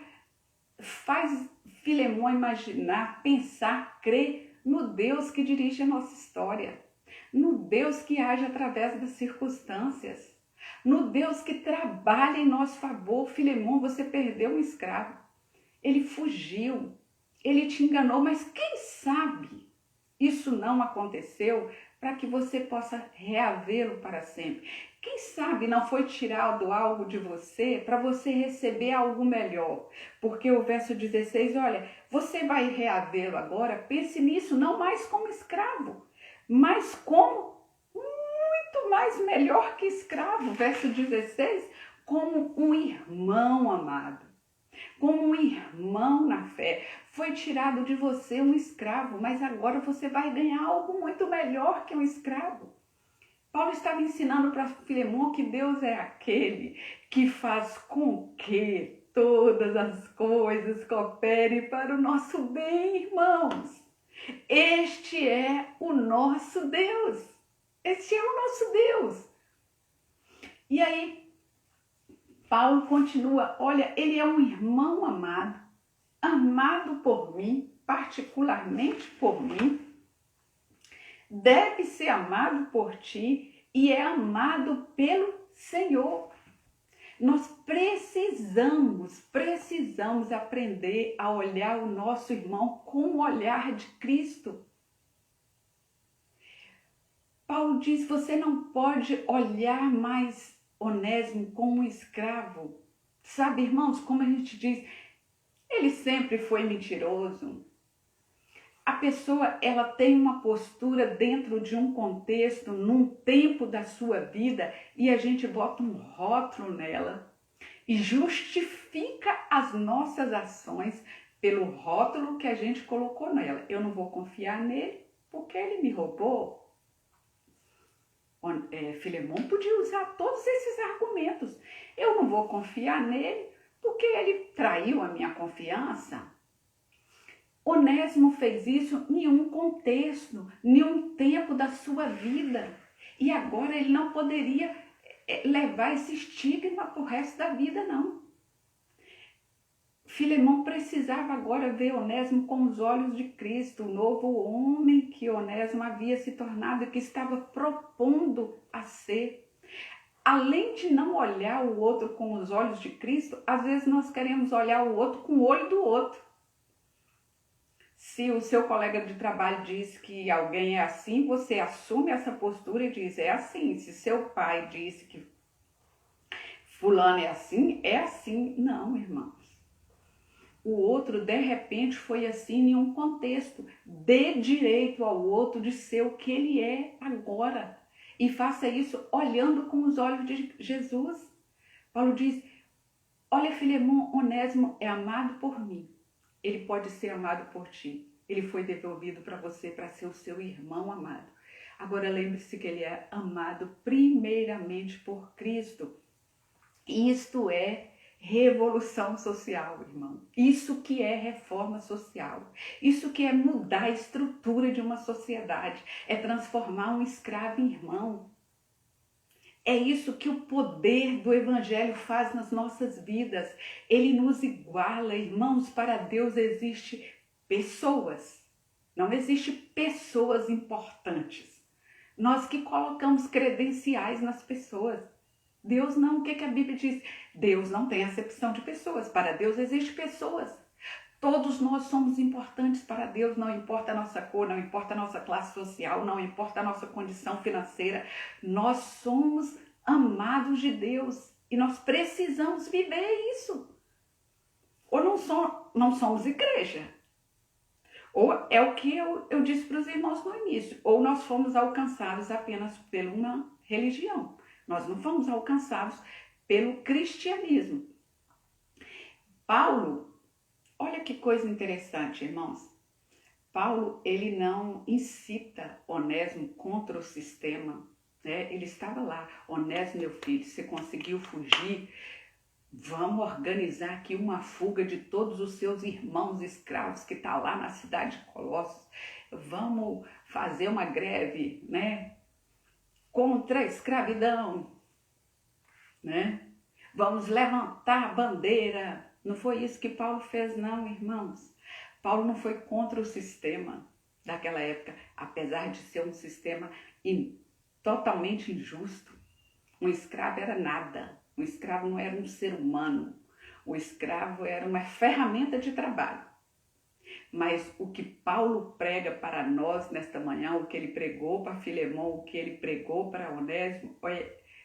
faz Filemon imaginar, pensar, crer no Deus que dirige a nossa história, no Deus que age através das circunstâncias, no Deus que trabalha em nosso favor. Filemon, você perdeu um escravo, ele fugiu, ele te enganou, mas quem sabe isso não aconteceu para que você possa reavê-lo para sempre. Quem sabe não foi tirado algo de você para você receber algo melhor. Porque o verso 16, olha, você vai reavê-lo agora, pense nisso, não mais como escravo, mas como muito mais melhor que escravo. Verso 16, como um irmão amado, como um irmão na fé. Foi tirado de você um escravo, mas agora você vai ganhar algo muito melhor que um escravo. Paulo estava ensinando para Filemon que Deus é aquele que faz com que todas as coisas cooperem para o nosso bem, irmãos. Este é o nosso Deus. Este é o nosso Deus. E aí, Paulo continua, olha, ele é um irmão amado, amado por mim, particularmente por mim, deve ser amado por ti e é amado pelo Senhor. Nós precisamos aprender a olhar o nosso irmão com o olhar de Cristo. Paulo diz, você não pode olhar mais Onésimo como um escravo. Sabe, irmãos, como a gente diz, ele sempre foi mentiroso. A pessoa, ela tem uma postura dentro de um contexto, num tempo da sua vida, e a gente bota um rótulo nela e justifica as nossas ações pelo rótulo que a gente colocou nela. Eu não vou confiar nele porque ele me roubou. Filemon podia usar todos esses argumentos. Eu não vou confiar nele porque ele traiu a minha confiança. Onésimo fez isso em um contexto, em um tempo da sua vida. E agora ele não poderia levar esse estigma para o resto da vida, não. Filemão precisava agora ver Onésimo com os olhos de Cristo, o novo homem que Onésimo havia se tornado e que estava propondo a ser. Além de não olhar o outro com os olhos de Cristo, às vezes nós queremos olhar o outro com o olho do outro. Se o seu colega de trabalho diz que alguém é assim, você assume essa postura e diz, é assim. Se seu pai disse que fulano é assim, é assim. Não, irmãos. O outro, de repente, foi assim em um contexto. Dê direito ao outro de ser o que ele é agora. E faça isso olhando com os olhos de Jesus. Paulo diz, olha, Filemão, Onésimo é amado por mim. Ele pode ser amado por ti. Ele foi devolvido para você para ser o seu irmão amado. Agora lembre-se que ele é amado primeiramente por Cristo. Isto é revolução social, irmão. Isso que é reforma social. Isso que é mudar a estrutura de uma sociedade. É transformar um escravo em irmão. É isso que o poder do Evangelho faz nas nossas vidas. Ele nos iguala, irmãos. Para Deus existe pessoas. Não existe pessoas importantes. Nós que colocamos credenciais nas pessoas. Deus não. O que a Bíblia diz? Deus não tem acepção de pessoas. Para Deus existem pessoas. Todos nós somos importantes para Deus, não importa a nossa cor, não importa a nossa classe social, não importa a nossa condição financeira. Nós somos amados de Deus e nós precisamos viver isso. Ou não somos igreja. Ou é o que eu disse para os irmãos no início. Ou nós fomos alcançados apenas por uma religião. Nós não fomos alcançados pelo cristianismo. Paulo, olha que coisa interessante, irmãos. Paulo, ele não incita Onésimo contra o sistema, né? Ele estava lá, Onésimo, meu filho, você conseguiu fugir, vamos organizar aqui uma fuga de todos os seus irmãos escravos que estão lá na cidade de Colossos. Vamos fazer uma greve, né? Contra a escravidão, né? Vamos levantar a bandeira. Não foi isso que Paulo fez, não, irmãos. Paulo não foi contra o sistema daquela época, apesar de ser um sistema totalmente injusto. Um escravo era nada. Um escravo não era um ser humano. O escravo era uma ferramenta de trabalho. Mas o que Paulo prega para nós nesta manhã, o que ele pregou para Filemão, o que ele pregou para Onésimo,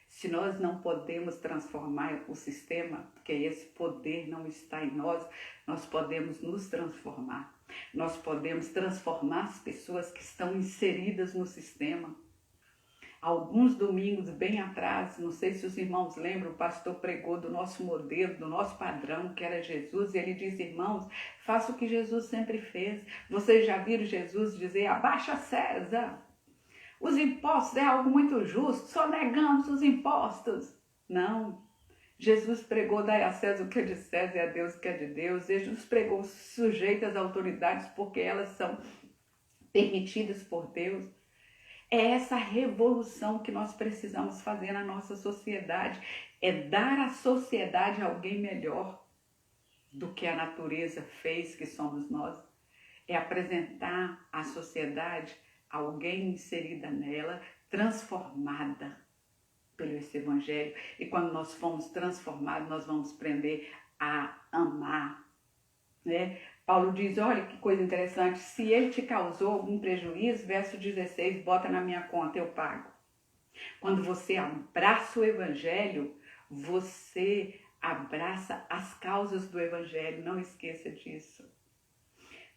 se nós não podemos transformar o sistema, porque esse poder não está em nós, nós podemos nos transformar. Nós podemos transformar as pessoas que estão inseridas no sistema. Alguns domingos bem atrás, não sei se os irmãos lembram, o pastor pregou do nosso modelo, do nosso padrão, que era Jesus, e ele disse, irmãos, faça o que Jesus sempre fez. Vocês já viram Jesus dizer, abaixa César, os impostos é algo muito justo, só negamos os impostos. Não, Jesus pregou, dai a César o que é de César e a Deus o que é de Deus. Jesus pregou, sujeita às autoridades porque elas são permitidas por Deus. É essa revolução que nós precisamos fazer na nossa sociedade. É dar à sociedade alguém melhor do que a natureza fez, que somos nós. É apresentar à sociedade alguém inserida nela, transformada pelo esse evangelho. E quando nós formos transformados, nós vamos aprender a amar, né? Paulo diz, olha que coisa interessante, se ele te causou algum prejuízo, verso 16, bota na minha conta, eu pago. Quando você abraça o evangelho, você abraça as causas do evangelho, não esqueça disso.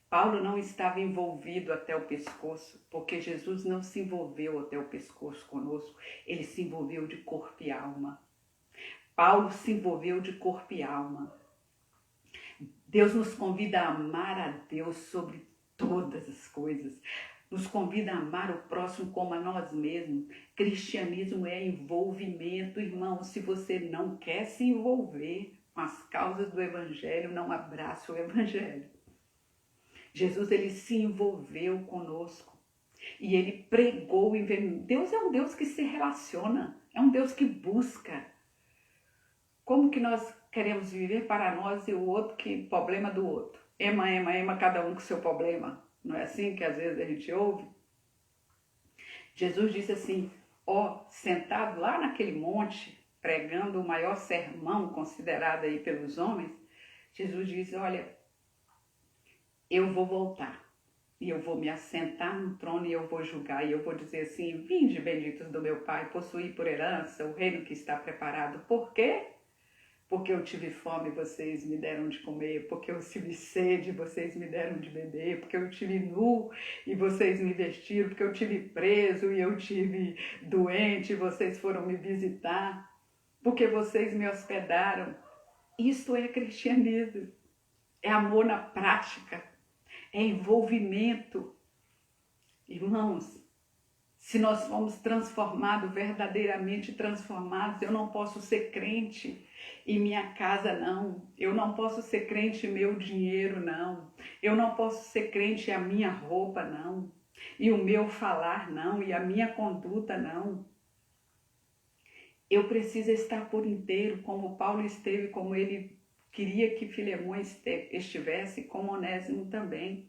Paulo não estava envolvido até o pescoço, porque Jesus não se envolveu até o pescoço conosco, ele se envolveu de corpo e alma. Paulo se envolveu de corpo e alma. Deus nos convida a amar a Deus sobre todas as coisas. Nos convida a amar o próximo como a nós mesmos. Cristianismo é envolvimento, irmão. Se você não quer se envolver com as causas do evangelho, não abraça o evangelho. Jesus, ele se envolveu conosco e ele pregou. Deus é um Deus que se relaciona, é um Deus que busca. Como que nós queremos viver para nós e o outro que problema do outro. Ema, ema, ema, cada um com seu problema. Não é assim que às vezes a gente ouve? Jesus disse assim, sentado lá naquele monte, pregando o maior sermão considerado aí pelos homens, Jesus diz, olha, eu vou voltar. E eu vou me assentar no trono e eu vou julgar. E eu vou dizer assim, vinde benditos do meu Pai, possuí por herança o reino que está preparado. Por quê? Porque eu tive fome, vocês me deram de comer. Porque eu tive sede, vocês me deram de beber. Porque eu tive nu e vocês me vestiram. Porque eu tive preso e eu tive doente e vocês foram me visitar. Porque vocês me hospedaram. Isso é cristianismo. É amor na prática. É envolvimento. Irmãos, se nós fomos transformados, verdadeiramente transformados, eu não posso ser crente e minha casa não. Eu não posso ser crente e meu dinheiro não. Eu não posso ser crente e a minha roupa não. E o meu falar não. E a minha conduta não. Eu preciso estar por inteiro, como Paulo esteve, como ele queria que Filemão estivesse, como Onésimo também.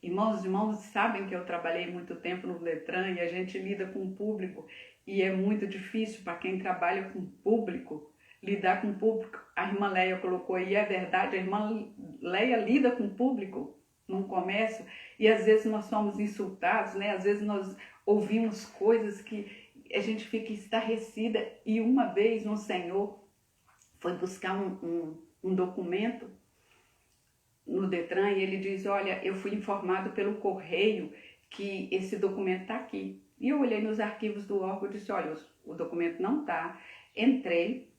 Irmãos sabem que eu trabalhei muito tempo no Letran e a gente lida com o público e é muito difícil para quem trabalha com público, lidar com o público. A irmã Leia colocou aí, é verdade, a irmã Leia lida com o público no comércio e às vezes nós somos insultados, né? Às vezes nós ouvimos coisas que a gente fica estarrecida. E uma vez um senhor foi buscar um documento no Detran e ele diz, olha, eu fui informado pelo correio que esse documento está aqui. E eu olhei nos arquivos do órgão e disse, olha, o documento não está. Entrei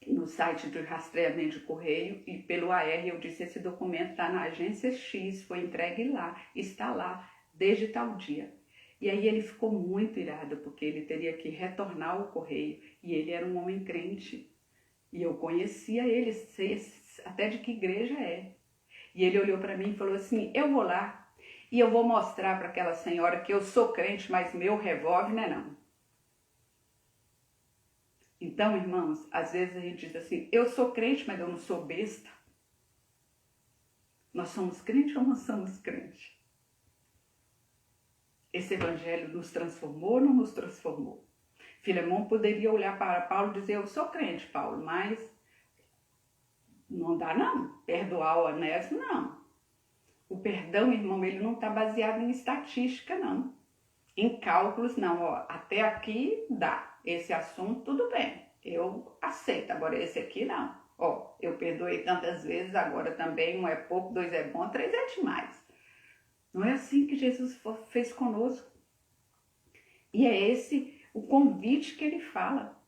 no site de rastreamento de correio e pelo AR eu disse, esse documento está na agência X, foi entregue lá, está lá desde tal dia. E aí ele ficou muito irado, porque ele teria que retornar ao correio e ele era um homem crente. E eu conhecia ele, sei até de que igreja é. E ele olhou para mim e falou assim, eu vou lá e eu vou mostrar para aquela senhora que eu sou crente, mas meu revólver não é não. Então, irmãos, às vezes a gente diz assim, eu sou crente, mas eu não sou besta. Nós somos crentes ou não somos crentes? Esse evangelho nos transformou ou não nos transformou? Filemão poderia olhar para Paulo e dizer, eu sou crente, Paulo, mas não dá não. Perdoar o Onésimo, não. O perdão, irmão, ele não está baseado em estatística, não. Em cálculos, não. Até aqui dá. Esse assunto, tudo bem. Eu aceito. Agora, esse aqui, não. Eu perdoei tantas vezes, agora também um é pouco, 2 é bom, 3 é demais. Não é assim que Jesus fez conosco. E é esse o convite que ele fala.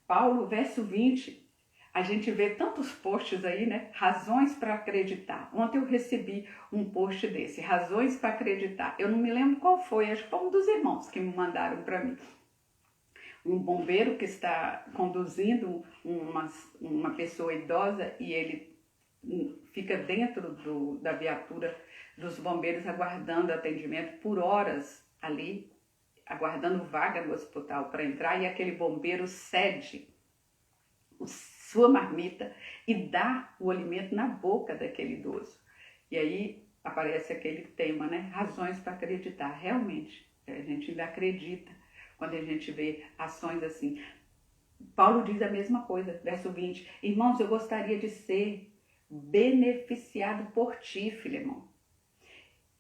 Paulo, verso 20, a gente vê tantos posts aí, né? Razões para acreditar. Ontem eu recebi um post desse, razões para acreditar. Eu não me lembro qual foi, acho que foi um dos irmãos que me mandaram para mim. Um bombeiro que está conduzindo uma pessoa idosa e ele fica dentro da viatura dos bombeiros aguardando atendimento por horas ali, aguardando vaga no hospital para entrar, e aquele bombeiro cede sua marmita e dá o alimento na boca daquele idoso. E aí aparece aquele tema, né? Razões para acreditar. Realmente, a gente ainda acredita quando a gente vê ações assim. Paulo diz a mesma coisa, verso 20. Irmãos, eu gostaria de ser beneficiado por ti, Filemão.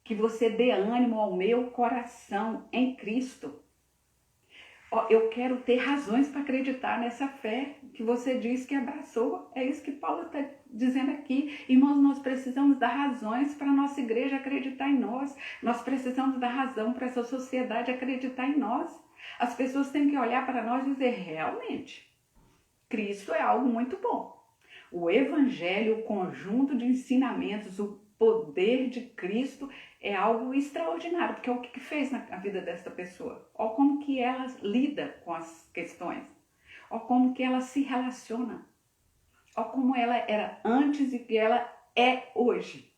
Que você dê ânimo ao meu coração em Cristo. Eu quero ter razões para acreditar nessa fé que você diz que abraçou. É isso que Paulo está dizendo aqui. Irmãos, nós precisamos dar razões para a nossa igreja acreditar em nós. Nós precisamos dar razão para essa sociedade acreditar em nós. As pessoas têm que olhar para nós e dizer, realmente, Cristo é algo muito bom. O Evangelho, o conjunto de ensinamentos, o poder de Cristo é algo extraordinário, porque é o que fez na vida dessa pessoa. Olha como que ela lida com as questões. Olha como que ela se relaciona. Olha como ela era antes e que ela é hoje.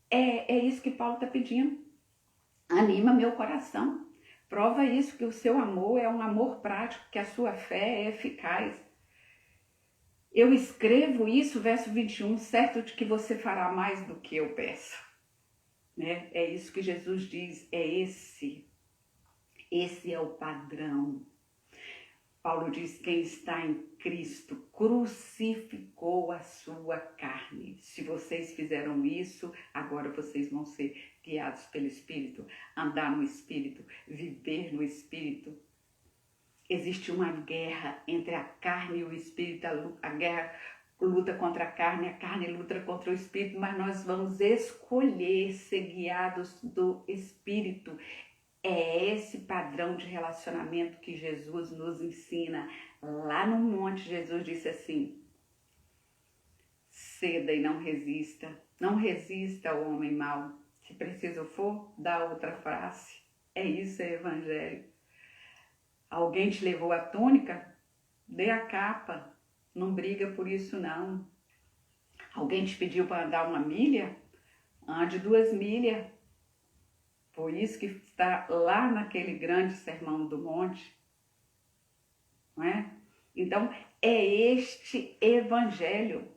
É isso que Paulo está pedindo. Anima meu coração. Prova isso, que o seu amor é um amor prático, que a sua fé é eficaz. Eu escrevo isso, verso 21, certo de que você fará mais do que eu peço. Né? É isso que Jesus diz, esse é o padrão. Paulo diz, quem está em Cristo crucificou a sua carne. Se vocês fizeram isso, agora vocês vão ser guiados pelo Espírito, andar no Espírito, viver no Espírito. Existe uma guerra entre a carne e o Espírito, a guerra luta contra a carne luta contra o Espírito, mas nós vamos escolher ser guiados do Espírito. É esse padrão de relacionamento que Jesus nos ensina. Lá no monte, Jesus disse assim, ceda e não resista. Não resista ao homem mau. Se preciso for, dá outra face. É isso, é evangelho. Alguém te levou a túnica? Dê a capa. Não briga por isso, não. Alguém te pediu para andar 1 milha? Ande 2 milhas. Foi isso que está lá naquele grande sermão do monte, não é? Então, é este evangelho.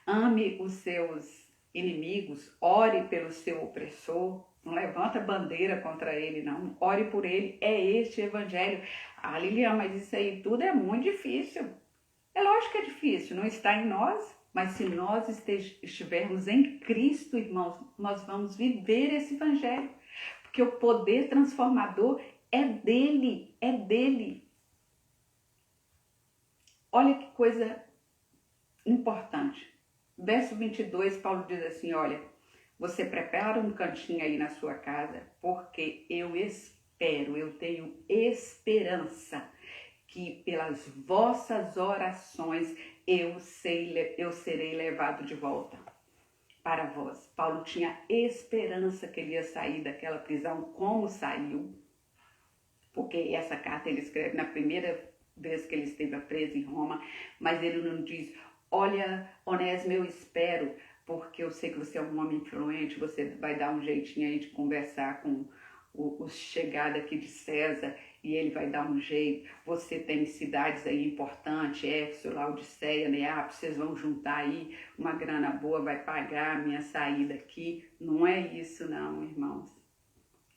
Ame os seus inimigos, ore pelo seu opressor, não levanta bandeira contra ele, não. Ore por ele, é este evangelho. Ah, Lilian, mas isso aí tudo é muito difícil. É lógico que é difícil, não está em nós, mas se nós estivermos em Cristo, irmãos, nós vamos viver esse evangelho. Porque o poder transformador é dele, é dele. Olha que coisa importante. Verso 22, Paulo diz assim, olha, você prepara um cantinho aí na sua casa, porque eu espero, eu tenho esperança que pelas vossas orações eu serei levado de volta para vós. Paulo tinha esperança que ele ia sair daquela prisão, como saiu, porque essa carta ele escreve na primeira vez que ele esteve preso em Roma, mas ele não diz, olha, Onésimo, eu espero, porque eu sei que você é um homem influente, você vai dar um jeitinho aí de conversar com o chegado aqui de César, e ele vai dar um jeito. Você tem cidades aí importantes, Éfeso, Laodiceia, Neápolis, vocês vão juntar aí uma grana boa, vai pagar a minha saída aqui. Não é isso não, irmãos.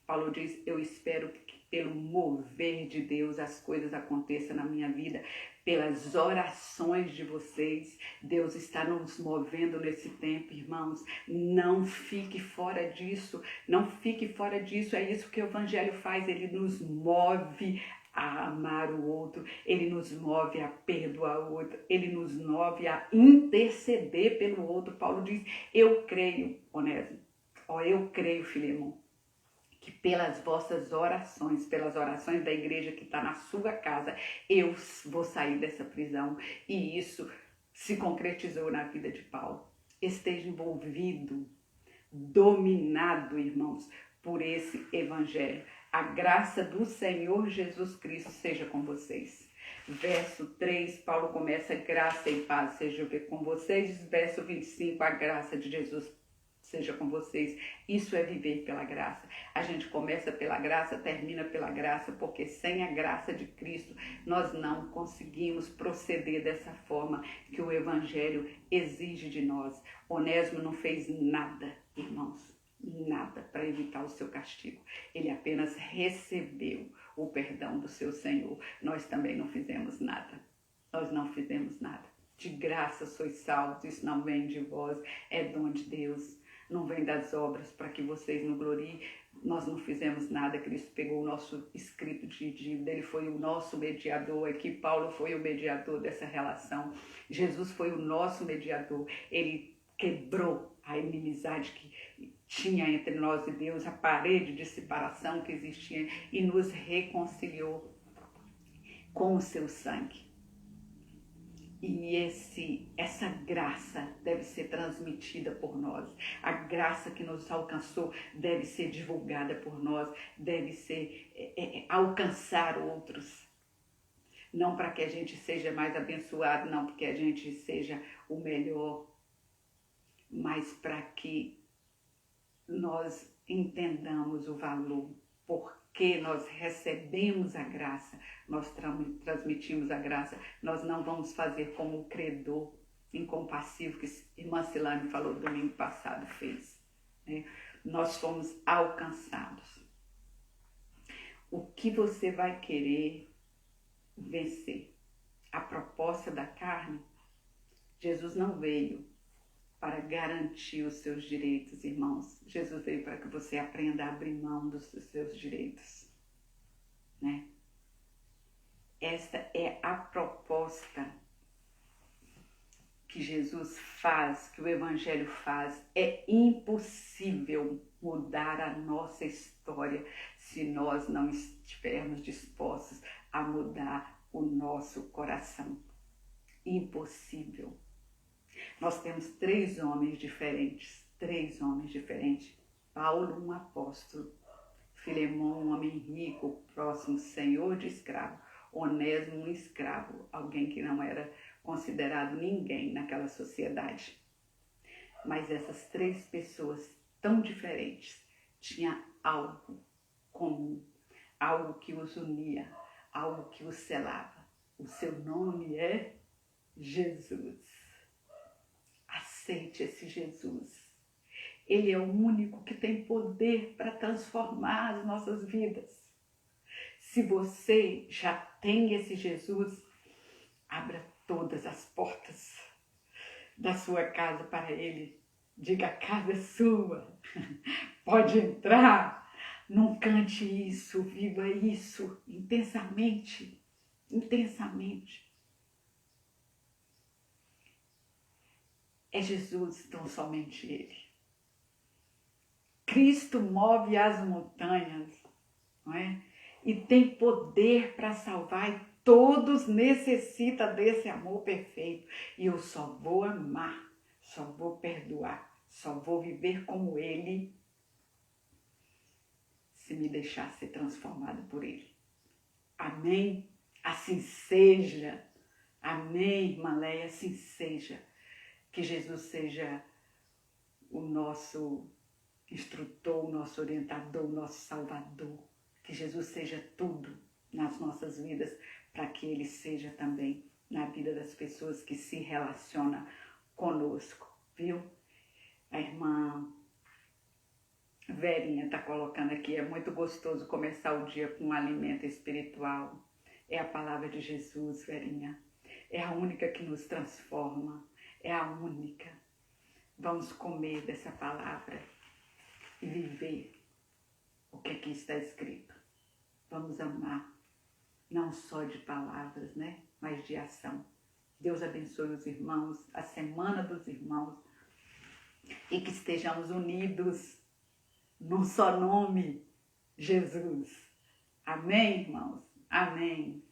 Paulo diz, eu espero que pelo mover de Deus as coisas aconteçam na minha vida, pelas orações de vocês. Deus está nos movendo nesse tempo, irmãos. Não fique fora disso, não fique fora disso. É isso que o Evangelho faz, ele nos move a amar o outro, ele nos move a perdoar o outro, ele nos move a interceder pelo outro. Paulo diz, eu creio, Onésimo, eu creio, Filemão, que pelas vossas orações, pelas orações da igreja que está na sua casa, eu vou sair dessa prisão. E isso se concretizou na vida de Paulo. Esteja envolvido, dominado, irmãos, por esse evangelho. A graça do Senhor Jesus Cristo seja com vocês. Verso 3, Paulo começa, graça e paz seja com vocês. Verso 25, a graça de Jesus seja com vocês. Isso é viver pela graça. A gente começa pela graça, termina pela graça, porque sem a graça de Cristo nós não conseguimos proceder dessa forma que o Evangelho exige de nós. Onésimo não fez nada, irmãos, nada para evitar o seu castigo. Ele apenas recebeu o perdão do seu Senhor. Nós também não fizemos nada. Nós não fizemos nada. De graça sois salvos, isso não vem de vós, é dom de Deus. Não vem das obras para que vocês não gloriem. Nós não fizemos nada, Cristo pegou o nosso escrito de dívida, ele foi o nosso mediador aqui, Paulo foi o mediador dessa relação, Jesus foi o nosso mediador, ele quebrou a inimizade que tinha entre nós e Deus, a parede de separação que existia e nos reconciliou com o seu sangue. E essa graça deve ser transmitida por nós. A graça que nos alcançou deve ser divulgada por nós, deve ser alcançar outros. Não para que a gente seja mais abençoado, não porque a gente seja o melhor, mas para que nós entendamos o valor porque nós recebemos a graça, nós transmitimos a graça. Nós não vamos fazer como o credor incompassivo que a irmã Silane falou domingo passado fez, né? Nós fomos alcançados. O que você vai querer vencer? A proposta da carne? Jesus não veio para garantir os seus direitos, irmãos. Jesus veio para que você aprenda a abrir mão dos seus direitos, né? Esta é a proposta que Jesus faz, que o Evangelho faz. É impossível mudar a nossa história se nós não estivermos dispostos a mudar o nosso coração. Impossível. Nós temos 3 homens diferentes, Paulo, um apóstolo, Filemão, um homem rico, próximo senhor de escravo, Onésimo, um escravo, alguém que não era considerado ninguém naquela sociedade. Mas essas 3 pessoas tão diferentes tinham algo comum, algo que os unia, algo que os selava. O seu nome é Jesus. Aceite esse Jesus. Ele é o único que tem poder para transformar as nossas vidas. Se você já tem esse Jesus, abra todas as portas da sua casa para ele. Diga: a casa é sua. Pode entrar. Não cante isso, viva isso intensamente. Intensamente. É Jesus, tão somente ele. Cristo move as montanhas, não é? E tem poder para salvar, e todos necessitam desse amor perfeito. E eu só vou amar, só vou perdoar, só vou viver como ele se me deixar ser transformado por ele. Amém? Assim seja. Amém, irmã Leia, assim seja. Que Jesus seja o nosso instrutor, o nosso orientador, o nosso salvador. Que Jesus seja tudo nas nossas vidas, para que ele seja também na vida das pessoas que se relacionam conosco, viu? A irmã Verinha está colocando aqui: é muito gostoso começar o dia com um alimento espiritual. É a palavra de Jesus, Verinha. É a única que nos transforma. É a única. Vamos comer dessa palavra e viver o que aqui está escrito. Vamos amar, não só de palavras, né? Mas de ação. Deus abençoe os irmãos, a semana dos irmãos, e que estejamos unidos num só nome, Jesus. Amém, irmãos? Amém.